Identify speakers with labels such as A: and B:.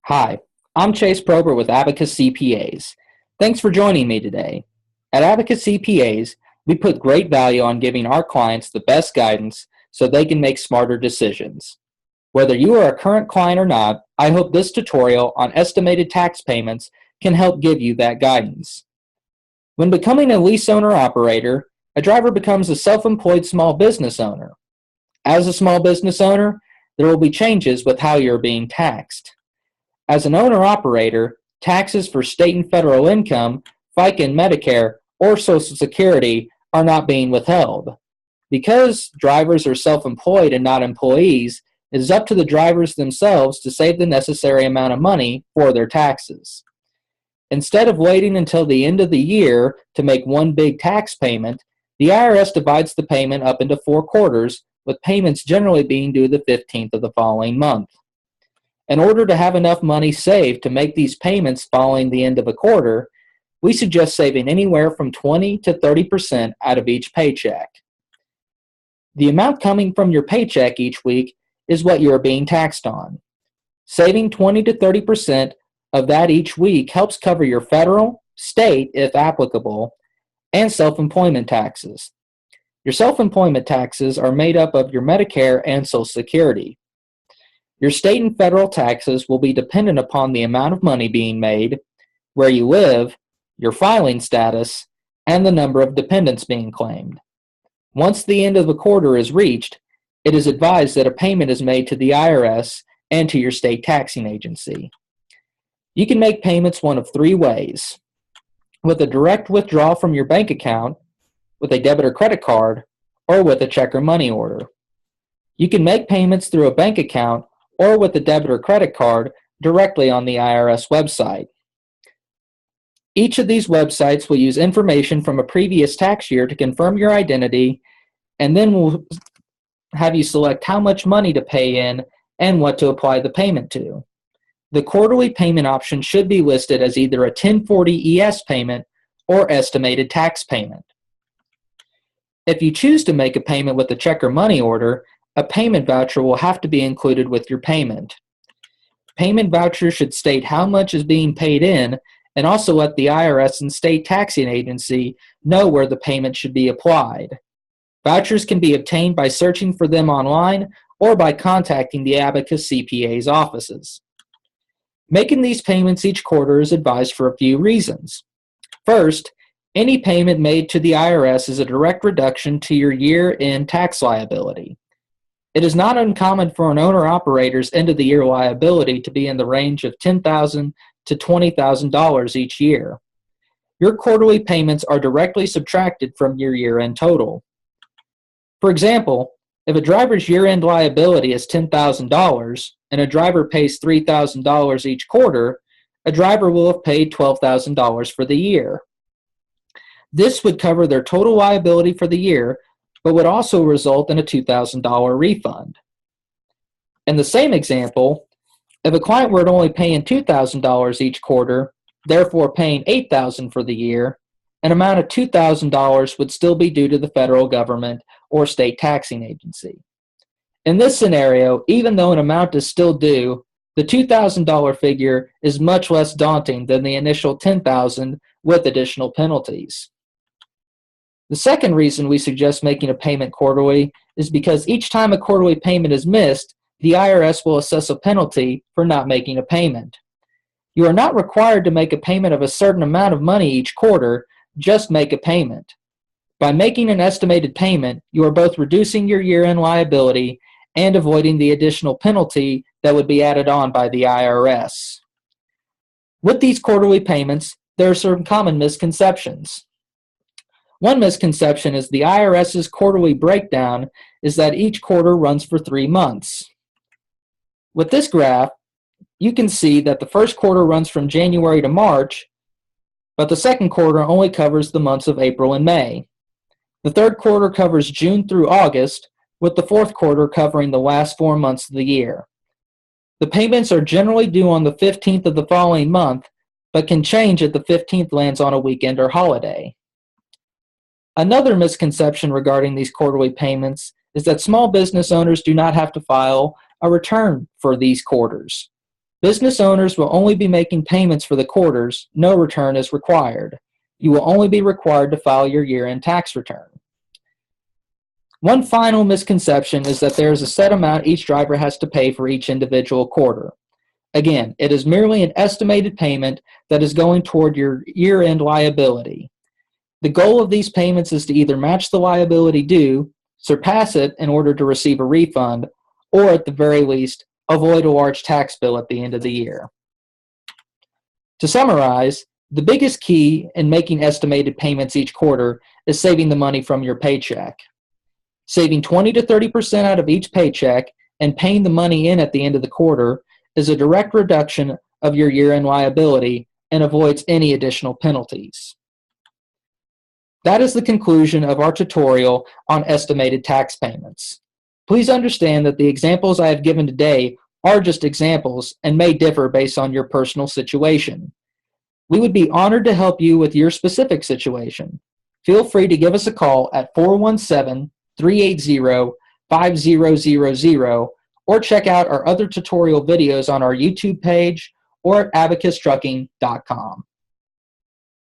A: Hi, I'm Chase Prober with Abacus CPAs. Thanks for joining me today. At Abacus CPAs, we put great value on giving our clients the best guidance so they can make smarter decisions. Whether you are a current client or not, I hope this tutorial on estimated tax payments can help give you that guidance. When becoming a lease owner-operator, a driver becomes a self-employed small business owner. As a small business owner, there will be changes with how you're being taxed. As an owner-operator, taxes for state and federal income, FICA and Medicare, or Social Security are not being withheld. Because drivers are self-employed and not employees, it is up to the drivers themselves to save the necessary amount of money for their taxes. Instead of waiting until the end of the year to make one big tax payment, the IRS divides the payment up into 4 quarters, with payments generally being due the 15th of the following month. In order to have enough money saved to make these payments following the end of a quarter, we suggest saving anywhere from 20 to 30% out of each paycheck. The amount coming from your paycheck each week is what you are being taxed on. Saving 20 to 30% of that each week helps cover your federal, state, if applicable, and self-employment taxes. Your self-employment taxes are made up of your Medicare and Social Security. Your state and federal taxes will be dependent upon the amount of money being made, where you live, your filing status, and the number of dependents being claimed. Once the end of the quarter is reached, it is advised that a payment is made to the IRS and to your state taxing agency. You can make payments one of 3 ways: with a direct withdrawal from your bank account, with a debit or credit card, or with a check or money order. You can make payments through a bank account or with a debit or credit card directly on the IRS website. Each of these websites will use information from a previous tax year to confirm your identity, and then will have you select how much money to pay in and what to apply the payment to. The quarterly payment option should be listed as either a 1040 ES payment or estimated tax payment. If you choose to make a payment with a check or money order, a payment voucher will have to be included with your payment. Payment vouchers should state how much is being paid in and also let the IRS and state taxing agency know where the payment should be applied. Vouchers can be obtained by searching for them online or by contacting the Abacus CPA's offices. Making these payments each quarter is advised for a few reasons. First, any payment made to the IRS is a direct reduction to your year-end tax liability. It is not uncommon for an owner-operator's end-of-the-year liability to be in the range of $10,000 to $20,000 each year. Your quarterly payments are directly subtracted from your year-end total. For example, if a driver's year-end liability is $10,000 and a driver pays $3,000 each quarter, a driver will have paid $12,000 for the year. This would cover their total liability for the year, but would also result in a $2,000 refund. In the same example, if a client were only paying $2,000 each quarter, therefore paying $8,000 for the year, an amount of $2,000 would still be due to the federal government or state taxing agency. In this scenario, even though an amount is still due, the $2,000 figure is much less daunting than the initial $10,000 with additional penalties. The second reason we suggest making a payment quarterly is because each time a quarterly payment is missed, the IRS will assess a penalty for not making a payment. You are not required to make a payment of a certain amount of money each quarter, just make a payment. By making an estimated payment, you are both reducing your year-end liability and avoiding the additional penalty that would be added on by the IRS. With these quarterly payments, there are some common misconceptions. One misconception is the IRS's quarterly breakdown is that each quarter runs for 3 months. With this graph, you can see that the first quarter runs from January to March, but the second quarter only covers the months of April and May. The third quarter covers June through August, with the fourth quarter covering the last 4 months of the year. The payments are generally due on the 15th of the following month, but can change if the 15th lands on a weekend or holiday. Another misconception regarding these quarterly payments is that small business owners do not have to file a return for these quarters. Business owners will only be making payments for the quarters. No return is required. You will only be required to file your year-end tax return. One final misconception is that there is a set amount each driver has to pay for each individual quarter. Again, it is merely an estimated payment that is going toward your year-end liability. The goal of these payments is to either match the liability due, surpass it in order to receive a refund, or at the very least, avoid a large tax bill at the end of the year. To summarize, the biggest key in making estimated payments each quarter is saving the money from your paycheck. Saving 20 to 30% out of each paycheck and paying the money in at the end of the quarter is a direct reduction of your year-end liability and avoids any additional penalties. That is the conclusion of our tutorial on estimated tax payments. Please understand that the examples I have given today are just examples and may differ based on your personal situation. We would be honored to help you with your specific situation. Feel free to give us a call at 417-380-5000 or check out our other tutorial videos on our YouTube page or at abacustrucking.com.